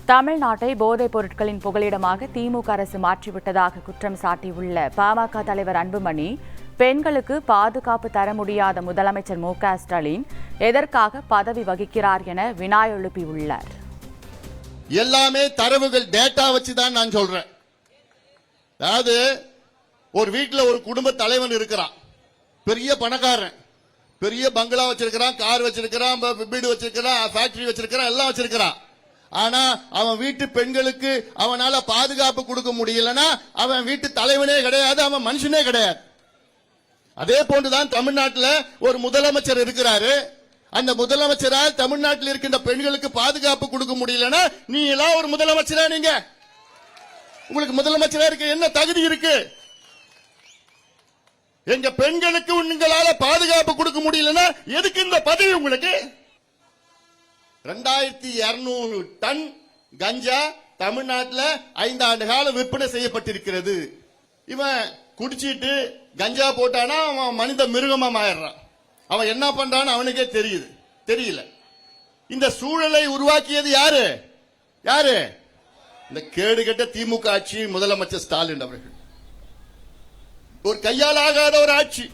தமிழ்நாட்டை போதைப் பொருட்களின் புகலிடமாக திமுக அரசு மாற்றிவிட்டதாக குற்றம் சாட்டியுள்ள பாமக தலைவர் அன்புமணி, பெண்களுக்கு பாதுகாப்பு தர முடியாத முதலமைச்சர் மு.க.ஸ்டாலின் எதற்காக பதவி வகிக்கிறார் என வினா எழுப்பியுள்ளார். எல்லாமே தரவுகள், டேட்டா வச்சுதான் நான் சொல்றேன். அதாவது ஒரு வீட்டில் ஒரு குடும்ப தலைவன் இருக்கிறான், பெரிய பணக்காரன், பெரிய பங்களா வச்சிருக்கிறான், கார் வச்சிருக்கிறான், வீடு வச்சிருக்கிறான், ஃபேக்டரி வச்சிருக்கிறான், எல்லாம் வச்சிருக்கிறான். ஆனா அவன் வீட்டு பெண்களுக்கு அவனால பாதுகாப்பு கொடுக்க முடியலன்னா அவன் வீட்டு தலைவனே கிடையாது, அவன் மனுஷனே கிடையாது. அதே போன்றுதான் தமிழ்நாட்டில் ஒரு முதலமைச்சர் இருக்கிறாரு. அந்த முதலமைச்சரால் தமிழ்நாட்டில் இருக்கின்ற பெண்களுக்கு பாதுகாப்பு கொடுக்க முடியலன்னா நீ எல்லாம் ஒரு முதலமைச்சரா? நீங்க உங்களுக்கு முதலமைச்சரா இருக்க என்ன தகுதி இருக்கு? எங்க பெண்களுக்கு உங்களால பாதுகாப்பு கொடுக்க முடியலன்னா எதுக்கு இந்த பதவி உங்களுக்கு? 2200 டன் கஞ்சா தமிழ்நாட்டில் 5 ஆண்டு காலம் விற்பனை செய்யப்பட்டிருக்கிறது. இவன் குடிச்சிட்டு கஞ்சா போட்டானா அவன் மனித மிருகமா மாறிடுறான். அவன் என்ன பண்றான்னு அவனுக்கே தெரியல. இந்த சூழலை உருவாக்கியது யாரு? இந்த கேடுகட்ட திமுக ஆட்சி, முதலமைச்சர் ஸ்டாலின் அவர்கள். ஒரு கையால் ஆகாத ஒரு ஆட்சி.